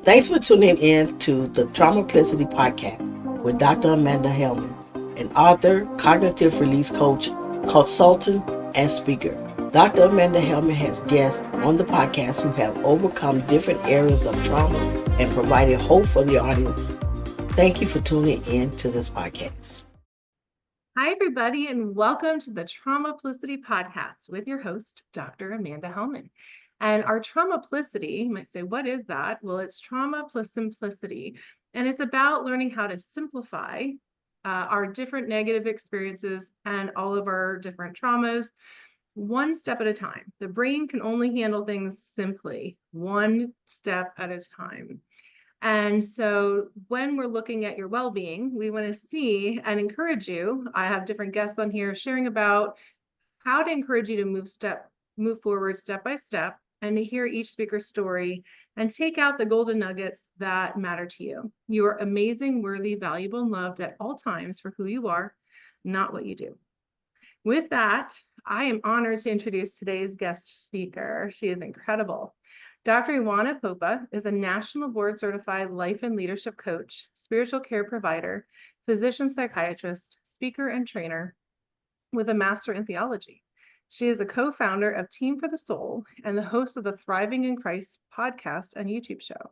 Thanks for tuning in to the Traumaplicity Podcast with Dr. Amanda Helman, an author, cognitive release coach, consultant, and speaker. Dr. Amanda Helman has guests on the podcast who have overcome different areas of trauma and provided hope for the audience. Thank you for tuning in to this podcast. Hi, everybody, and welcome to the Traumaplicity Podcast with your host, Dr. Amanda Helman. And our Traumaplicity, you might say, what is that? Well, it's trauma plus simplicity. And it's about learning how to simplify our different negative experiences and all of our different traumas one step at a time. The brain can only handle things simply, one step at a time. And so when we're looking at your well-being, we want to see and encourage you. I have different guests on here sharing about how to encourage you to move forward step by step, and to hear each speaker's story and take out the golden nuggets that matter to you. You are amazing, worthy, valuable, and loved at all times for who you are, not what you do. With that, I am honored to introduce today's guest speaker. She is incredible. Dr. Ioana Popa is a national board certified life and leadership coach, spiritual care provider, physician-psychiatrist, speaker, and trainer with a Master in Theology. She is a co-founder of Team for the Soul and the host of the Thriving in Christ podcast and YouTube show.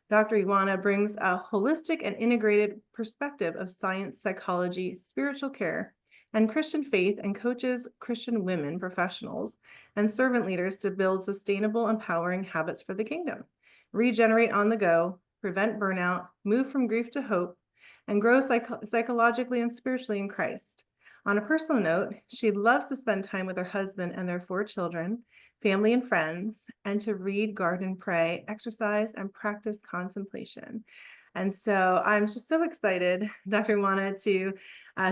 Dr. Ioana brings a holistic and integrated perspective of science, psychology, spiritual care, and Christian faith, and coaches Christian women professionals and servant leaders to build sustainable, empowering habits for the kingdom, regenerate on the go, prevent burnout, move from grief to hope, and grow psychologically and spiritually in Christ. On a personal note, she loves to spend time with her husband and their 4 children, family and friends, and to read, garden, pray, exercise, and practice contemplation. And so I'm just so excited, Dr. Ioana, to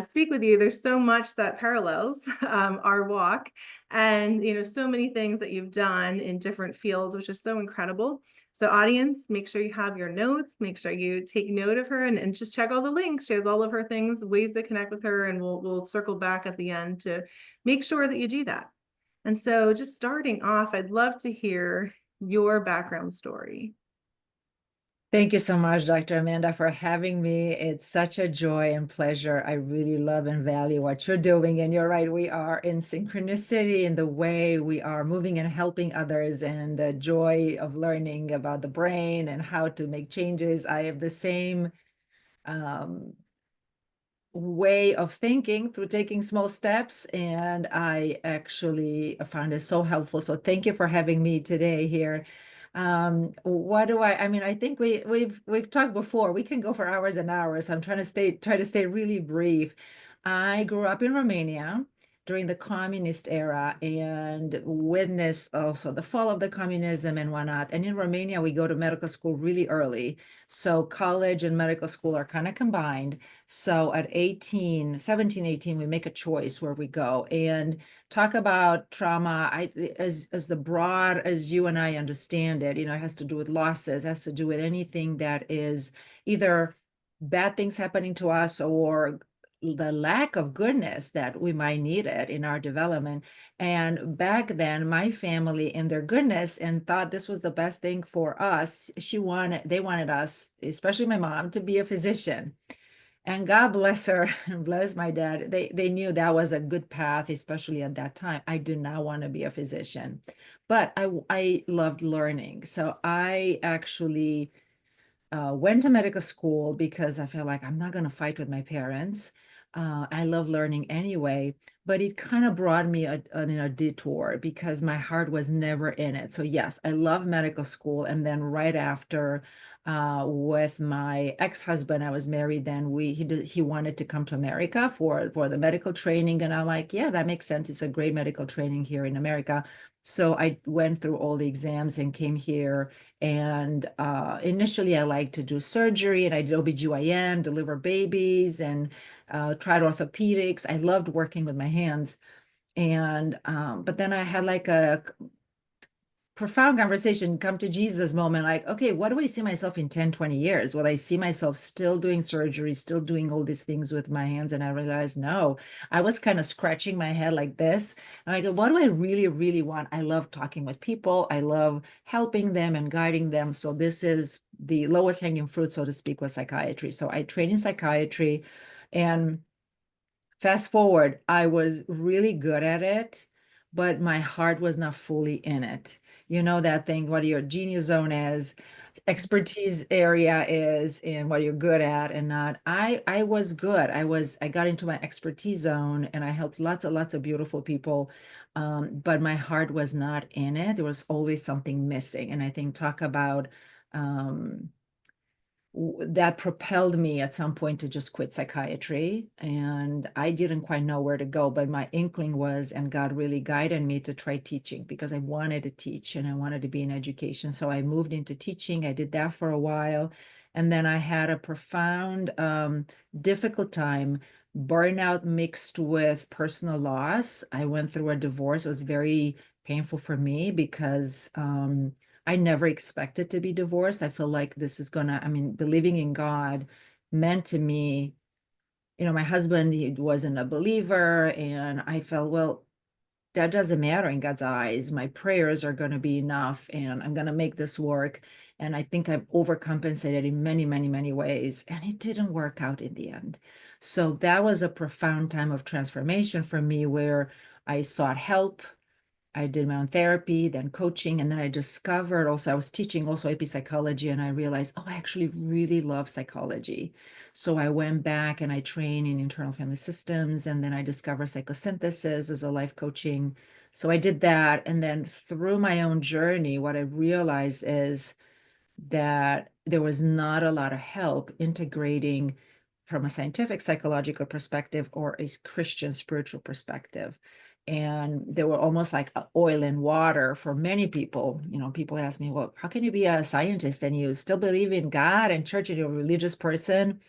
speak with you. There's so much that parallels our walk, and so many things that you've done in different fields, which is so incredible. So audience, make sure you have your notes, make sure you take note of her, and just check all the links. She has all of her things, ways to connect with her, and we'll circle back at the end to make sure that you do that. And so just starting off, I'd love to hear your background story. Thank you so much, Dr. Amanda, for having me. It's such a joy and pleasure. I really love and value what you're doing. And you're right, we are in synchronicity in the way we are moving and helping others, and the joy of learning about the brain and how to make changes. I have the same way of thinking through taking small steps, and I actually found it so helpful. So thank you for having me today here. I think we've talked before. We can go for hours and hours. I'm try to stay really brief. I grew up in Romania during the communist era and witnessed also the fall of the communism and whatnot. And in Romania, we go to medical school really early. So college and medical school are kind of combined. So at 17, 18, we make a choice where we go. And talk about trauma, as the broad as you and I understand it, it has to do with losses, has to do with anything that is either bad things happening to us or the lack of goodness that we might need it in our development. And back then, my family in their goodness and thought this was the best thing for us. They wanted us, especially my mom, to be a physician. And God bless her and bless my dad. They knew that was a good path, especially at that time. I did not want to be a physician, but I loved learning. So I actually went to medical school because I felt like I'm not going to fight with my parents. I love learning anyway, but it kind of brought me in a detour because my heart was never in it. So yes, I love medical school. And then right after, with my ex-husband, I was married then, he wanted to come to America for the medical training. And I'm like, yeah, that makes sense. It's a great medical training here in America. So I went through all the exams and came here. And initially I liked to do surgery, and I did OBGYN, deliver babies, and tried orthopedics. I loved working with my hands. And but then I had like a profound conversation, come to Jesus moment, like, okay, what do I see myself in 10, 20 years? Will I see myself still doing surgery, still doing all these things with my hands? And I realized, no, I was kind of scratching my head like this. And I go, what do I really, really want? I love talking with people. I love helping them and guiding them. So this is the lowest hanging fruit, so to speak, was psychiatry. So I trained in psychiatry, and fast forward, I was really good at it, but my heart was not fully in it. You know that thing, what your genius zone is, expertise area is, and what you're good at and not. I was good. I got into my expertise zone and I helped lots of beautiful people. But my heart was not in it. There was always something missing. And I think talk about that propelled me at some point to just quit psychiatry. And I didn't quite know where to go, but my inkling was, and God really guided me to try teaching because I wanted to teach and I wanted to be in education. So I moved into teaching. I did that for a while. And then I had a profound, difficult time, burnout mixed with personal loss. I went through a divorce. It was very painful for me because I never expected to be divorced. I feel like this is gonna, I mean, believing in God meant to me, my husband, he wasn't a believer, and I felt, well, that doesn't matter in God's eyes. My prayers are going to be enough, and I'm going to make this work. And I think I've overcompensated in many, many, many ways, and it didn't work out in the end. So that was a profound time of transformation for me where I sought help. I did my own therapy, then coaching, and then I discovered also, I was teaching also AP psychology, and I realized, oh, I actually really love psychology. So I went back and I trained in internal family systems, and then I discovered psychosynthesis as a life coaching. So I did that. And then through my own journey, what I realized is that there was not a lot of help integrating from a scientific psychological perspective or a Christian spiritual perspective. And they were almost like oil and water for many people. People ask me, well, how can you be a scientist and you still believe in God and church and you're a religious person?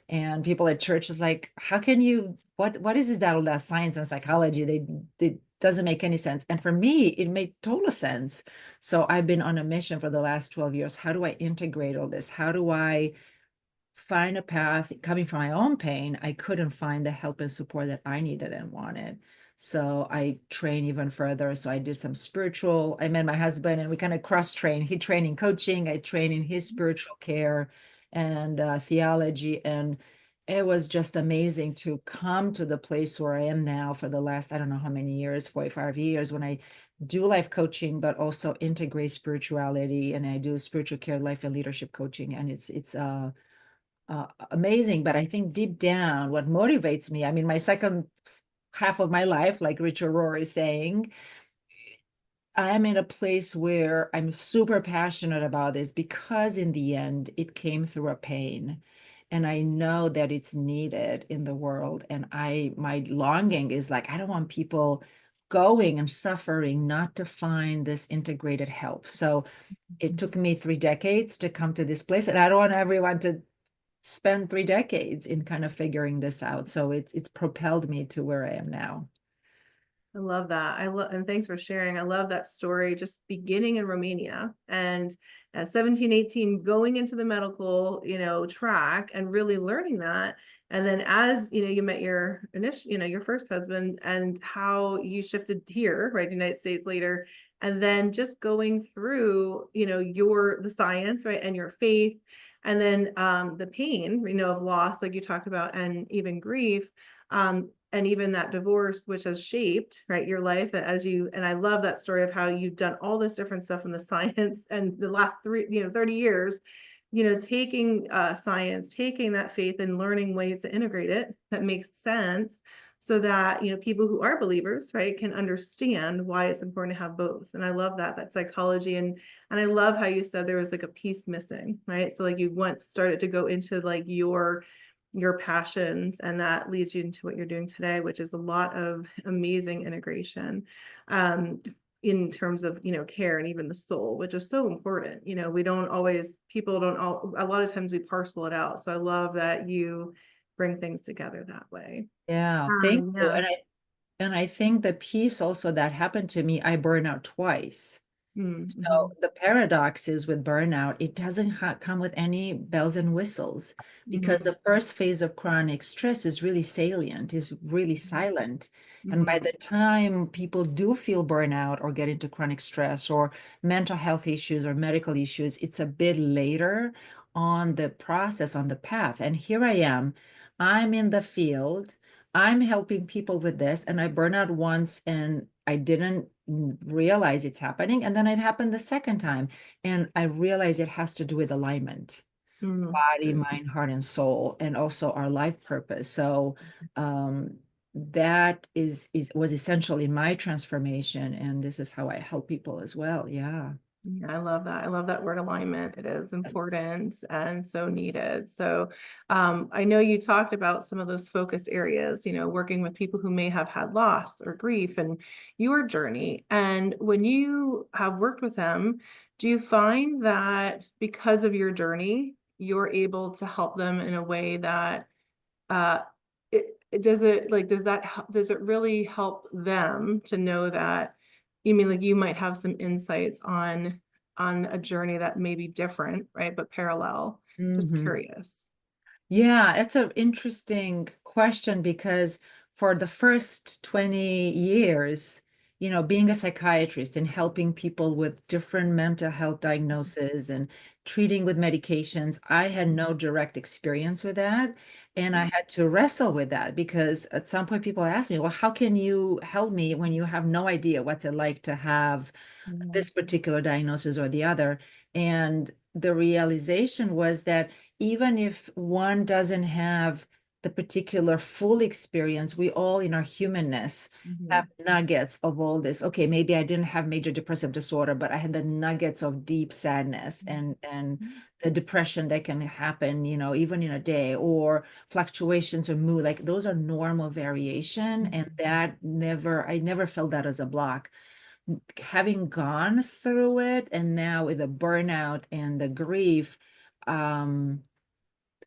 And people at church is like, how can you, what is that all that science and psychology? They doesn't make any sense. And for me, it made total sense. So I've been on a mission for the last 12 years. How do I integrate all this? How do I find a path? Coming from my own pain, I couldn't find the help and support that I needed and wanted. So I train even further. So I did some spiritual. I met my husband and we kind of cross-train. He trained in coaching. I trained in his spiritual care and theology. And it was just amazing to come to the place where I am now for the last, I don't know how many years, 45 years, when I do life coaching, but also integrate spirituality. And I do spiritual care, life and leadership coaching. And it's amazing. But I think deep down, what motivates me, I mean, my second half of my life, like Richard Rohr is saying, I'm in a place where I'm super passionate about this because in the end, it came through a pain. And I know that it's needed in the world. And my longing is like, I don't want people going and suffering not to find this integrated help. So it took me 3 decades to come to this place. And I don't want everyone to spend 3 decades in kind of figuring this out. So it's propelled me to where I am now. I love that. And thanks for sharing. I love that story, just beginning in Romania and at 17, 18, going into the medical, track and really learning that. And then as, you met your initial, your first husband and how you shifted here, right, United States later, and then just going through, the science, right, and your faith, and then the pain, of loss, like you talked about, and even grief. And even that divorce, which has shaped, right, your life and I love that story of how you've done all this different stuff in the science and the last 30 years, taking science, taking that faith and learning ways to integrate it that makes sense so that, people who are believers, right, can understand why it's important to have both. And I love that psychology. And I love how you said there was like a piece missing, right? So like you once started to go into like your passions, and that leads you into what you're doing today, which is a lot of amazing integration in terms of care and even the soul, which is so important. We don't always, people don't all, a lot of times we parcel it out. So I love that you bring things together that way. Yeah, thank you. Yeah. And I think the piece also that happened to me, I burned out twice. Mm-hmm. So the paradox is with burnout, it doesn't come with any bells and whistles because Mm-hmm. the first phase of chronic stress is really salient, is really silent. And by Mm-hmm. the time people do feel burnout or get into chronic stress or mental health issues or medical issues, it's a bit later on the process, on the path. And here I am, I'm in the field. I'm helping people with this, and I burn out once and I didn't realize it's happening. And then it happened the second time. And I realized it has to do with alignment, body, Mm-hmm. mind, heart, and soul, and also our life purpose. So that is was essential in my transformation. And this is how I help people as well. Yeah. Yeah, I love that. I love that word alignment. It is important and so needed. So I know you talked about some of those focus areas, working with people who may have had loss or grief and your journey. And when you have worked with them, do you find that because of your journey, you're able to help them in a way that uh, does it really help them to know that you mean like you might have some insights on a journey that may be different, right? But parallel. Just Mhm. curious. Yeah, it's an interesting question because for the first 20 years, being a psychiatrist and helping people with different mental health diagnoses and treating with medications, I had no direct experience with that. And I had to wrestle with that because at some point people asked me, well, how can you help me when you have no idea what's it like to have Mhm. this particular diagnosis or the other? And the realization was that even if one doesn't have the particular full experience, we all in our humanness have Mhm. nuggets of all this. Okay, maybe I didn't have major depressive disorder, but I had the nuggets of deep sadness and the depression that can happen, even in a day, or fluctuations of mood. Like those are normal variation, and I never felt that as a block. Having gone through it and now with the burnout and the grief,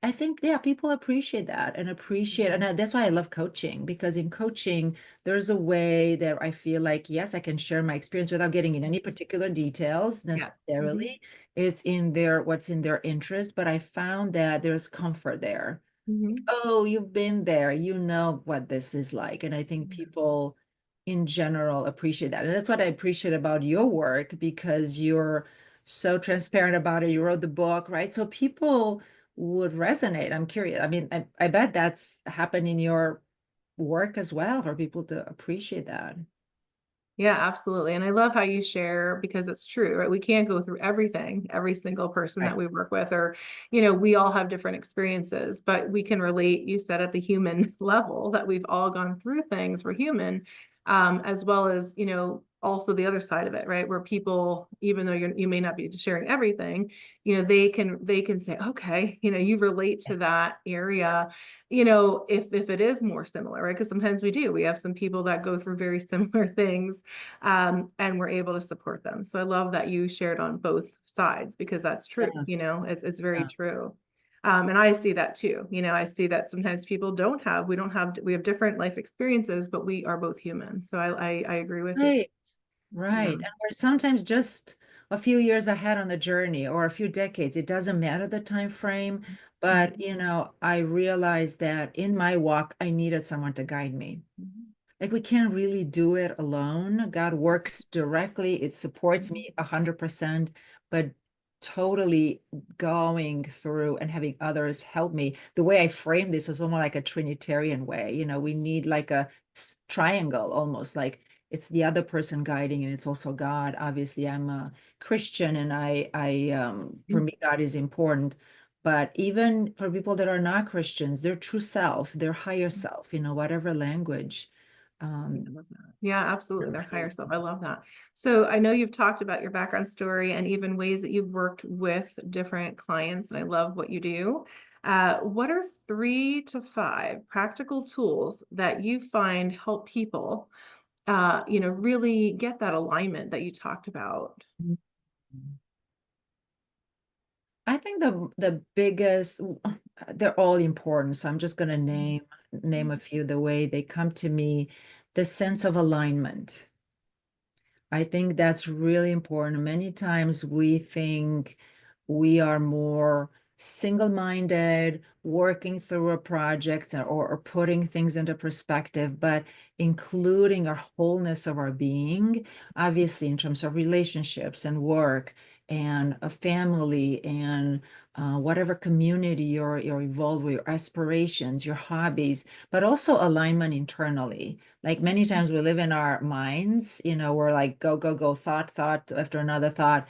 I think, yeah, people appreciate that and appreciate, and that's why I love coaching, because in coaching, there's a way that I feel like, yes, I can share my experience without getting in any particular details Yes. Mhm. necessarily. It's in what's in their interest, but I found that there's comfort there. Mhm. Oh, you've been there, you know what this is like. And I think people in general appreciate that. And that's what I appreciate about your work, because you're so transparent about it. You wrote the book, right? So people would resonate. I'm curious. I mean, I bet that's happened in your work as well, for people to appreciate that. Yeah, absolutely. And I love how you share because it's true, right? We can't go through everything, every single person Right. that we work with, or, we all have different experiences, but we can relate, you said at the human level that we've all gone through things. We're human, as well as, also the other side of it, right? Where people, even though you may not be sharing everything, they can say, okay, you relate to that area, if it is more similar, right? Because sometimes we have some people that go through very similar things, and we're able to support them. So I love that you shared on both sides because that's true. Yes. It's very Yeah. true. And I see that too. I see that sometimes people we have different life experiences, but we are both human. So I agree with you. Right. Yeah. Right. And we're sometimes just a few years ahead on the journey, or a few decades. It doesn't matter the time frame, but I realized that in my walk, I needed someone to guide me. Like we can't really do it alone. God works directly. It supports me 100%, but totally going through and having others help me. The way I frame this is almost like a Trinitarian way. We need like a triangle, almost like it's the other person guiding and it's also God. Obviously, I'm a Christian, and for me, God is important. But even for people that are not Christians, their true self, their higher self, whatever language. Yeah, Um, I love that. Yeah, absolutely. they're Their really higher self. I love that. So I know you've talked about your background story and even ways that you've worked with different clients, and I love what you do. What are 3 to 5 practical tools that you find help people, really get that alignment that you talked about? I think the biggest, they're all important. So I'm just going to name a few the way they come to me. The sense of alignment. I think that's really important. Many times we think we are more single-minded, working through a project or putting things into perspective, but including our wholeness of our being, obviously in terms of relationships and work and a family and whatever community you're involved with, your aspirations, your hobbies, but also alignment internally. Like many times we live in our minds, we're like go, go, go, thought after another thought,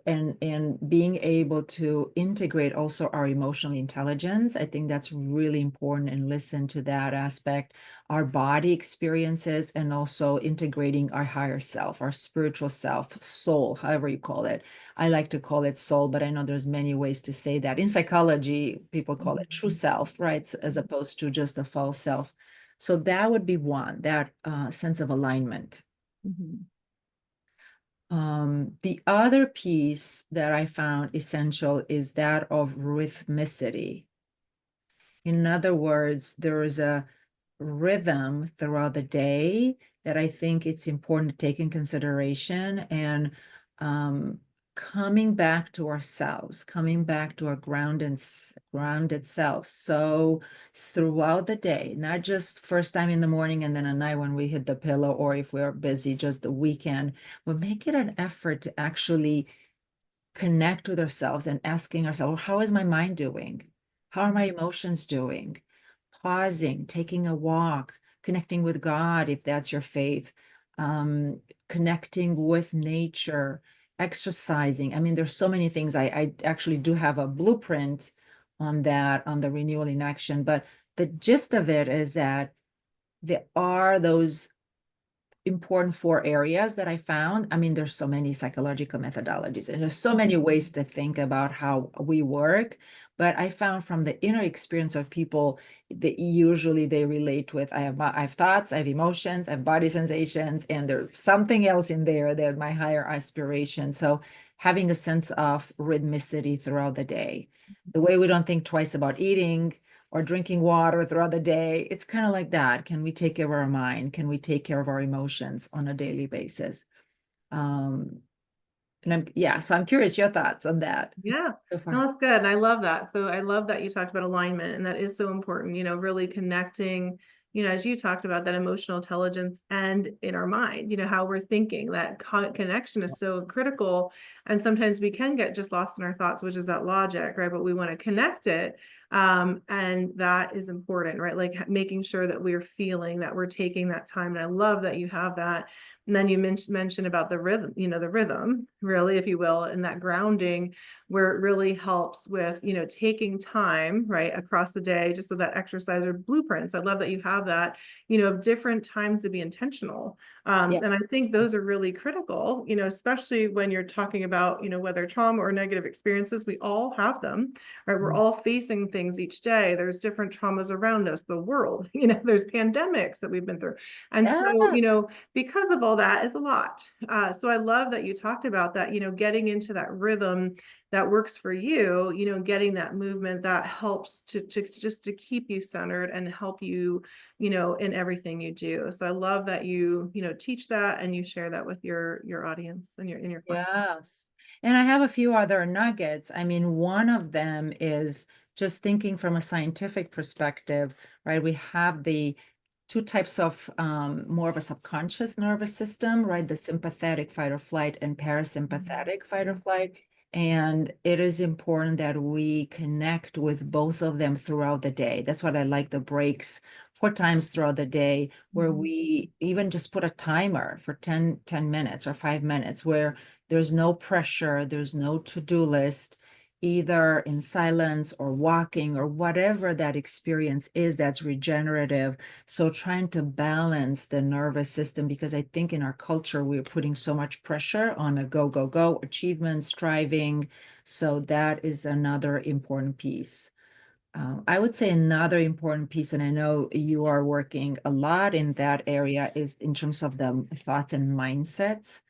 and being able to integrate also our emotional intelligence. I think that's really important, and listen to that aspect, our body experiences, and also integrating our higher self, our spiritual self, soul, however you call it. I like to call it soul, but I know there's many ways to say that. In psychology, people call it true self, right? As opposed to just a false self. So that would be one, that sense of alignment. The other piece that I found essential is that of rhythmicity. In other words, there is a rhythm throughout the day that I think it's important to take in consideration, and coming back to ourselves, coming back to our grounded self. So throughout the day, not just first time in the morning and then at night when we hit the pillow, or if we're busy, just the weekend, but make it an effort to actually connect with ourselves and asking ourselves, how is my mind doing? How are my emotions doing? Pausing, taking a walk, connecting with God, if that's your faith, connecting with nature, exercising. I mean, there's so many things. I actually do have a blueprint on that, on the renewal in action, but the gist of it is that there are those important 4 areas that I found. I mean, there's so many psychological methodologies and there's so many ways to think about how we work, but I found from the inner experience of people that usually they relate with, I have thoughts, I have emotions, I have body sensations, and there's something else in there that my higher aspiration. So having a sense of rhythmicity throughout the day, the way we don't think twice about eating or drinking water throughout the day. It's kind of like that. Can we take care of our mind? Can we take care of our emotions on a daily basis? So I'm curious your thoughts on that Yeah, so no, far. that's good. And I love that. So I love that you talked about alignment, and that is so important, really connecting, as you talked about that emotional intelligence and in our mind, how we're thinking, that connection is so critical. And sometimes we can get just lost in our thoughts, which is that logic, right? But we want to connect it. And that is important, right? Like making sure that we're feeling that we're taking that time. And I love that you have that. And then you mentioned about the rhythm, the rhythm, really, if you will, and that grounding, where it really helps with, taking time, right, across the day, just with that exercise or blueprints. I love that you have that, different times to be intentional. Yeah. And I think those are really critical, especially when you're talking about, whether trauma or negative experiences, we all have them, right? We're all facing things each day. There's different traumas around us, the world, there's pandemics that we've been through. And so, Yeah. because of all that is a lot. So I love that you talked about that, getting into that rhythm that works for you, getting that movement that helps to just to keep you centered and help you, in everything you do. So I love that you, teach that and you share that with your audience and your clients. Yes. And I have a few other nuggets. I mean, one of them is just thinking from a scientific perspective, right? We have the 2 types of more of a subconscious nervous system, right? The sympathetic fight or flight and parasympathetic fight or flight. And it is important that we connect with both of them throughout the day. That's what I like, the breaks 4 times throughout the day, where we even just put a timer for 10 minutes or 5 minutes, where there's no pressure, there's no to-do list, either in silence or walking or whatever that experience is that's regenerative. So trying to balance the nervous system, because I think in our culture, we're putting so much pressure on the go, go, go, achievement, striving. So that is another important piece. I would say another important piece, and I know you are working a lot in that area, is in terms of the thoughts and mindsets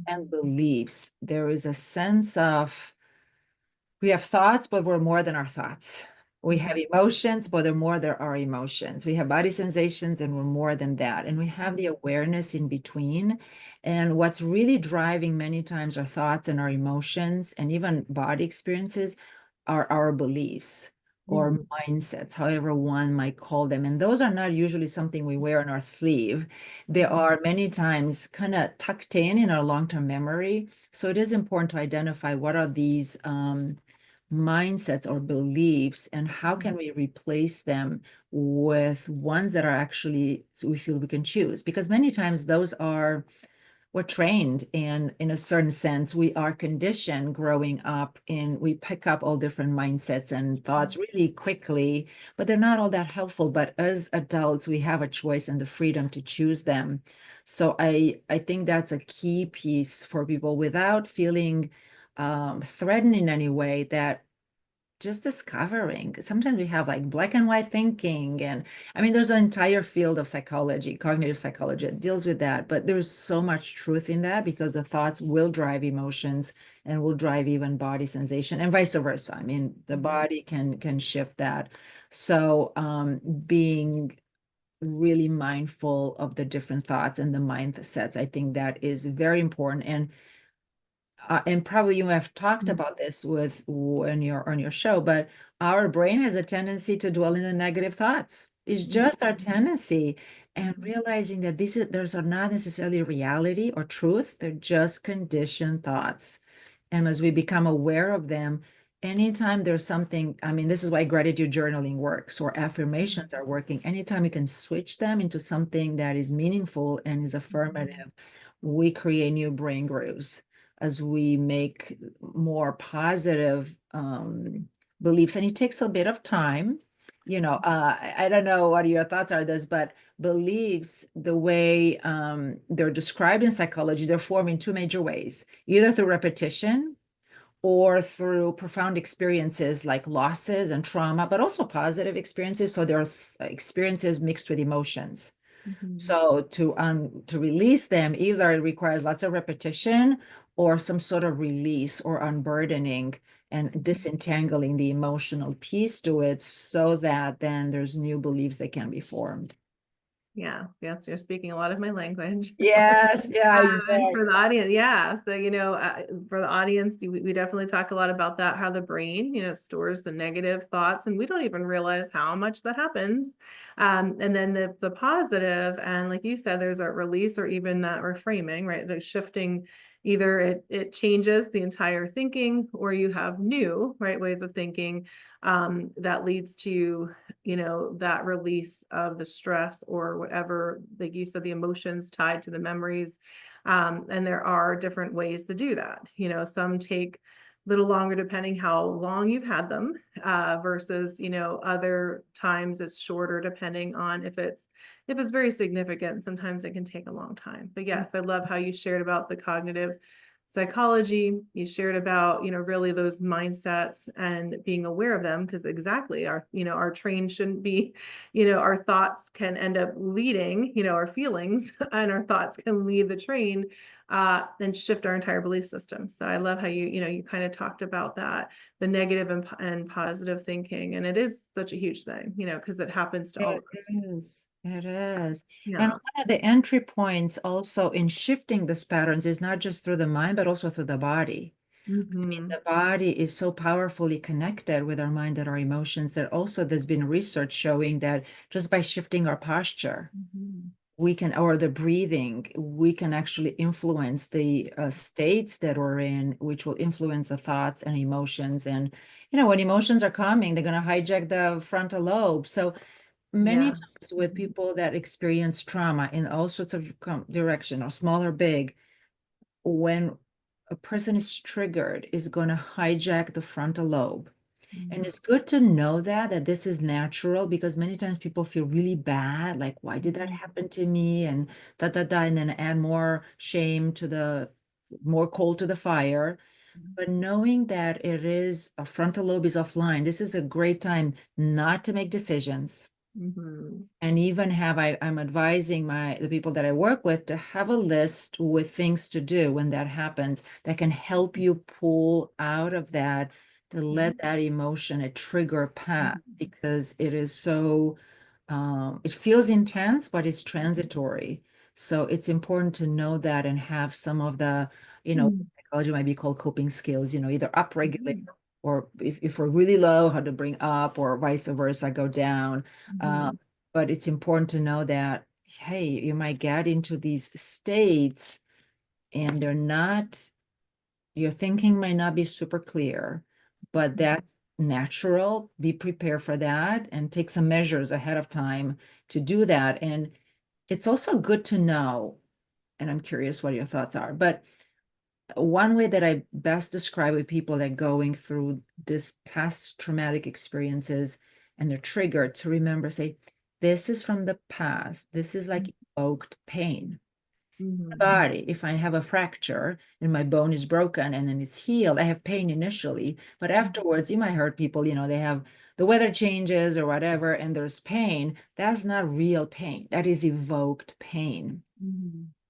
and beliefs. There is a sense of we have thoughts, but we're more than our thoughts. We have emotions, but the more there are emotions. We have body sensations, and we're more than that. And we have the awareness in between. And what's really driving many times our thoughts and our emotions and even body experiences are our beliefs or Mhm. mindsets, however one might call them. And those are not usually something we wear on our sleeve. They are many times kind of tucked in our long-term memory. So it is important to identify what are these mindsets or beliefs, and how can we replace them with ones that are actually we feel we can choose, because many times those are we're trained in a certain sense. We are conditioned growing up, and we pick up all different mindsets and thoughts really quickly, but they're not all that helpful. But as adults, we have a choice and the freedom to choose them. So I think that's a key piece for people without feeling threatened in any way, that just discovering. Sometimes we have like black and white thinking, and I mean, there's an entire field of psychology, cognitive psychology, that deals with that. But there's so much truth in that, because the thoughts will drive emotions and will drive even body sensation, and vice versa. I mean, the body can shift that. So being really mindful of the different thoughts and the mindsets, I think that is very important. And probably you have talked about this with when you're on your show, but our brain has a tendency to dwell in the negative thoughts. It's just our tendency. And realizing that those are not necessarily reality or truth, they're just conditioned thoughts. And as we become aware of them, anytime there's something, I mean, this is why gratitude journaling works, or affirmations are working. Anytime we can switch them into something that is meaningful and is affirmative, we create new brain grooves as we make more positive beliefs. And it takes a bit of time. I don't know what your thoughts are this, but beliefs, the way they're described in psychology, they're formed in two major ways, either through repetition or through profound experiences like losses and trauma, but also positive experiences. So there are experiences mixed with emotions. So to release them, either it requires lots of repetition or some sort of release or unburdening and disentangling the emotional piece to it, so that then there's new beliefs that can be formed. Yeah, yes, you're speaking a lot of my language. Yes, yeah, And for exactly. the audience, yeah. So, for the audience, we definitely talk a lot about that, how the brain, stores the negative thoughts, and we don't even realize how much that happens. And then the positive, and like you said, there's a release or even that reframing, right? The shifting, either it changes the entire thinking, or you have new, right, ways of thinking that leads to that release of the stress or whatever, like you said, the emotions tied to the memories. And there are different ways to do that. Some take a little longer depending how long you've had them, versus, other times it's shorter depending on if it's very significant. Sometimes it can take a long time. But yes, I love how you shared about the cognitive psychology. You shared about, really those mindsets and being aware of them, because exactly our train shouldn't be, our thoughts can end up leading, our feelings and our thoughts can lead the train, and shift our entire belief system. So I love how you kind of talked about that, the negative and positive thinking. And it is such a huge thing, because it happens to all It of us. is. It is. And Yeah. one of the entry points also in shifting these patterns is not just through the mind, but also through the body. I mean, Mm-hmm. the body is so powerfully connected with our mind and our emotions that also there's been research showing that just by shifting our posture, Mm-hmm. we can, or the breathing, we can actually influence the states that we're in, which will influence the thoughts and emotions. And, when emotions are coming, they're going to hijack the frontal lobe. So many Yeah. times with people that experience trauma in all sorts of direction, or small or big, when a person is triggered, is going to hijack the frontal lobe. And it's good to know that this is natural, because many times people feel really bad, like, why did that happen to me? And and then add more shame to more coal to the fire. But knowing that it is a frontal lobe is offline, this is a great time not to make decisions. Mm-hmm. And even I'm advising the people that I work with to have a list with things to do when that happens, that can help you pull out of that to let that emotion, a trigger pass, because it is so, it feels intense, but it's transitory. So it's important to know that and have some of the, psychology might be called coping skills, either upregulate, or if we're really low, how to bring up, or vice versa, go down. But it's important to know that, hey, you might get into these states and they're not, your thinking might not be super clear, but that's natural. Be prepared for that and take some measures ahead of time to do that. And it's also good to know, and I'm curious what your thoughts are, but one way that I best describe with people that are going through this past traumatic experiences and they're triggered, to remember, say, this is from the past. This is like evoked pain. Body, if I have a fracture and my bone is broken and then it's healed, I have pain initially, but afterwards, you might hurt people, they have the weather changes or whatever, and there's pain. That's not real pain. That is evoked pain.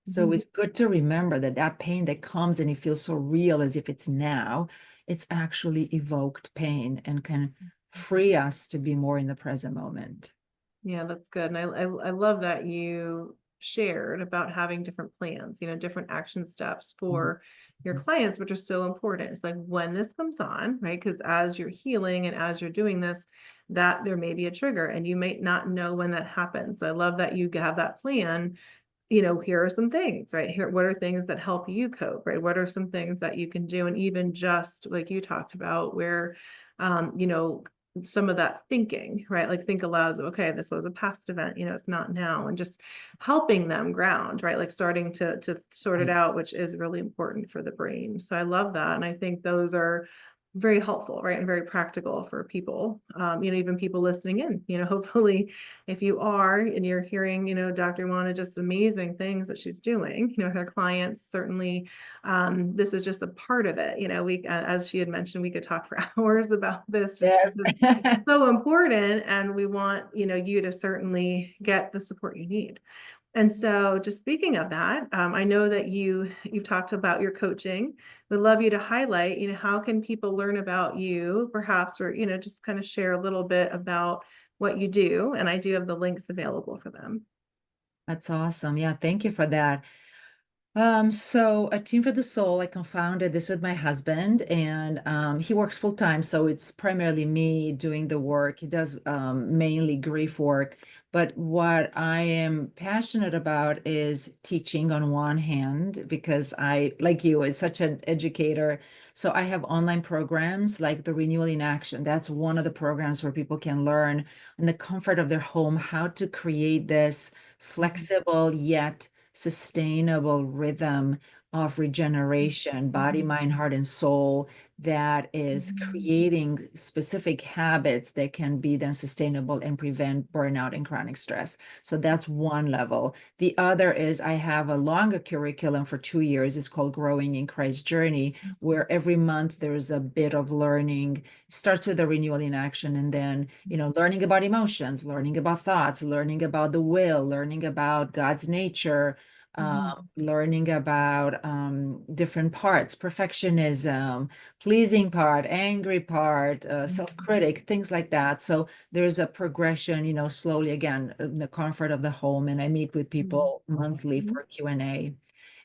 So it's good to remember that that pain that comes and it feels so real as if it's now, it's actually evoked pain and can free us to be more in the present moment. Yeah, that's good. And I love that you shared about having different plans, different action steps for your clients, which are so important. It's like when this comes on, right? Because as you're healing and as you're doing this, that there may be a trigger and you may not know when that happens. So I love that you have that plan. Here are some things, right? Here, what are things that help you cope, right? What are some things that you can do? And even just like you talked about, where, some of that thinking, right? Like think aloud, okay, this was a past event, it's not now, and just helping them ground, right? Like starting to sort it out, which is really important for the brain. So I love that. And I think those are very helpful, right? And very practical for people, even people listening in, hopefully if you are and you're hearing, Dr. Ioana, just amazing things that she's doing, with her clients, certainly, this is just a part of it. We, as she had mentioned, we could talk for hours about this just Yes. because it's so important. And we want, you to certainly get the support you need. And so just speaking of that, I know that you've talked about your coaching. We'd love you to highlight, how can people learn about you perhaps, or, just kind of share a little bit about what you do. And I do have the links available for them. That's awesome. Yeah, thank you for that. So a Team for the Soul, I co-founded this with my husband, and he works full time, so it's primarily me doing the work. He does mainly grief work, but what I am passionate about is teaching on one hand, because I, like you, is such an educator. So I have online programs like the Renewal in Action. That's one of the programs where people can learn in the comfort of their home how to create this flexible yet sustainable rhythm of regeneration, body, mind, heart, and soul, that is creating specific habits that can be then sustainable and prevent burnout and chronic stress. So that's one level. The other is I have a longer curriculum for 2 years. It's called Growing in Christ's Journey, where every month there's a bit of learning. It starts with a renewal in action, and then, learning about emotions, learning about thoughts, learning about the will, learning about God's nature, learning about different parts, perfectionism, pleasing part, angry part, self-critic, things like that. So there's a progression, slowly, again, in the comfort of the home. And I meet with people monthly for Q&A.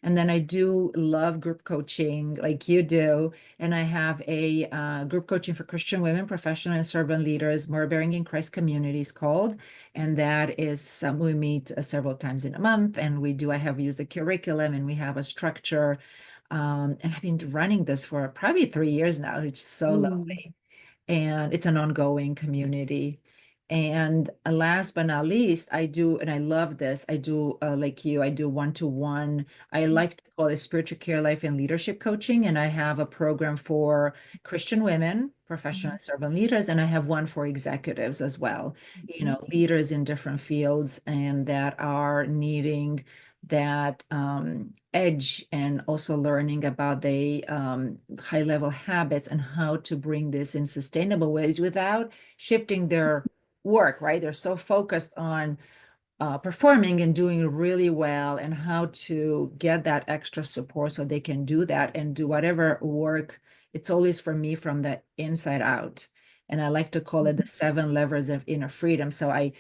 And then I do love group coaching like you do. And I have a group coaching for Christian women, professional and servant leaders, more bearing in Christ communities called. And that is we meet several times in a month. And I have used the curriculum and we have a structure. And I've been running this for probably 3 years now, which is so lovely. And it's an ongoing community. And last but not least, I do, and I love this, I do, like you, I do one-to-one. I like to call it spiritual care, life, and leadership coaching. And I have a program for Christian women, professional and servant leaders, and I have one for executives as well, leaders in different fields and that are needing that edge, and also learning about the high level habits and how to bring this in sustainable ways without shifting their work, right? They're so focused on performing and doing really well, and how to get that extra support so they can do that and do whatever work it's always for me from the inside out. And I like to call it the 7 levers of inner freedom. So I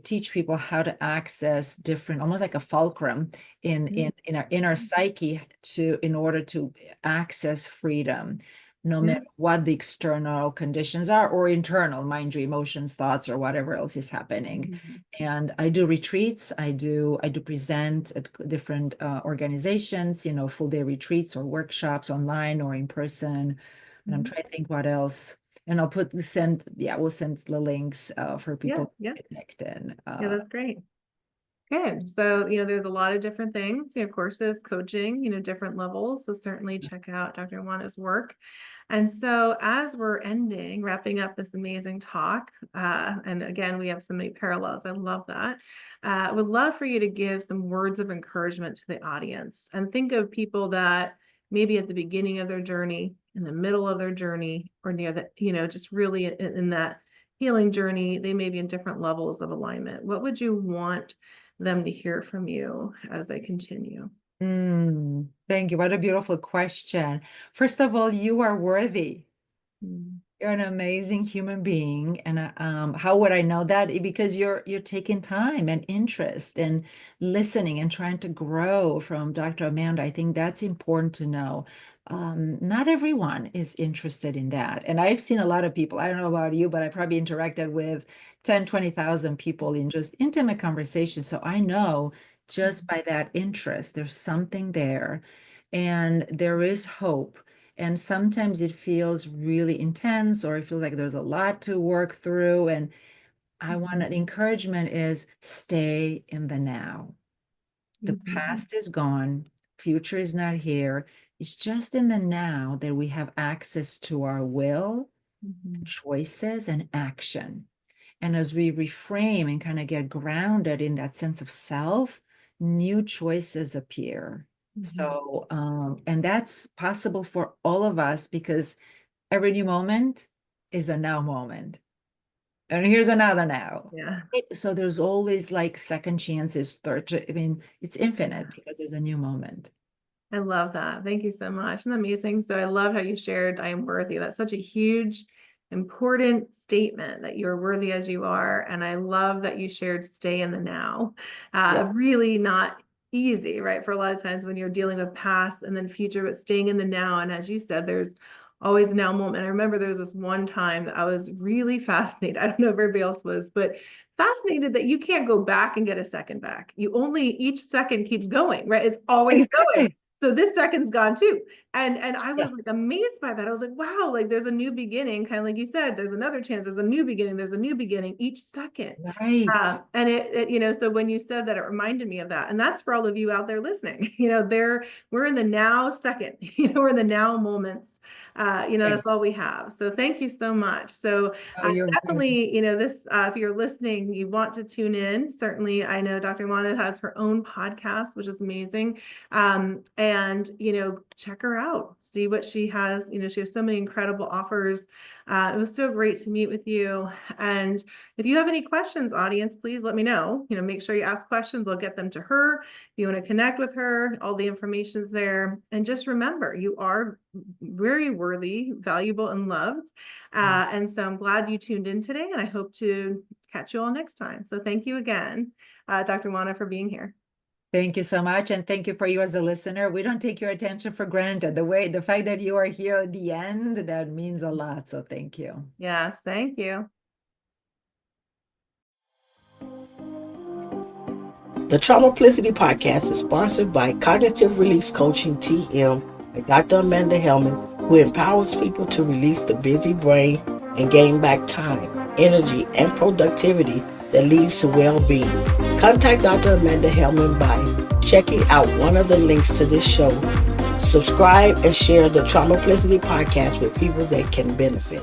teach people how to access different, almost like a fulcrum in our inner psyche in order to access freedom, no matter what the external conditions are, or internal, mind you, emotions, thoughts, or whatever else is happening. And I do retreats. I do present at different organizations, full day retreats or workshops online or in person. And I'm trying to think what else. And I'll we'll send the links for people to connect in. Yeah, that's great. Good. So, there's a lot of different things, courses, coaching, different levels. So certainly check out Dr. Ioana's work. And so as we're wrapping up this amazing talk, and again, we have so many parallels. I love that. I would love for you to give some words of encouragement to the audience, and think of people that maybe at the beginning of their journey, in the middle of their journey, or near the, just really in that healing journey, they may be in different levels of alignment. What would you want them to hear from you as they continue? Thank you. What a beautiful question. First of all, you are worthy. You're an amazing human being. And how would I know that? Because you're taking time and interest and listening and trying to grow from Dr. Amanda. I think that's important to know. Not everyone is interested in that. And I've seen a lot of people, I don't know about you, but I probably interacted with 10, 20,000 people in just intimate conversations. So I know just by that interest, there's something there, and there is hope. And sometimes it feels really intense, or it feels like there's a lot to work through. And the encouragement is stay in the now. The past is gone, future is not here. It's just in the now that we have access to our will, choices, and action. And as we reframe and kind of get grounded in that sense of self, new choices appear. So, and that's possible for all of us, because every new moment is a now moment. And here's another now. Yeah. So there's always like second chances, third. I mean, it's infinite because there's a new moment. I love that. Thank you so much. And amazing. So I love how you shared, I am worthy. That's such a huge, important statement, that you're worthy as you are. And I love that you shared stay in the now. Really not easy, right? For a lot of times when you're dealing with past and then future, but staying in the now. And as you said, there's always a now moment. I remember there was this one time that I was really fascinated. I don't know if everybody else was, but fascinated that you can't go back and get a second back. Each second keeps going, right? It's always going. So this second's gone too. And I was like amazed by that. I was like, wow, like there's a new beginning, kind of like you said, there's another chance, there's a new beginning each second. Right. And it so when you said that, it reminded me of that. And that's for all of you out there listening. We're in the now second, we're in the now moments. That's all we have. So thank you so much. So definitely, this, if you're listening, you want to tune in. Certainly, I know Dr. Ioana has her own podcast, which is amazing. And, check her out, see what she has. She has so many incredible offers. It was so great to meet with you. And if you have any questions, audience, please let me know. Make sure you ask questions. I'll get them to her. If you want to connect with her, all the information's there. And just remember, you are very worthy, valuable, and loved. And so I'm glad you tuned in today, and I hope to catch you all next time. So thank you again, Dr. Ioana, for being here. Thank you so much. And thank you for you as a listener. We don't take your attention for granted. The fact that you are here at the end, that means a lot. So thank you. Yes, thank you. The Traumaplicity Podcast is sponsored by Cognitive Release Coaching TM by Dr. Amanda Helman, who empowers people to release the busy brain and gain back time, energy, and productivity that leads to well-being. Contact Dr. Amanda Helman by checking out one of the links to this show. Subscribe and share the Traumaplicity Podcast with people that can benefit.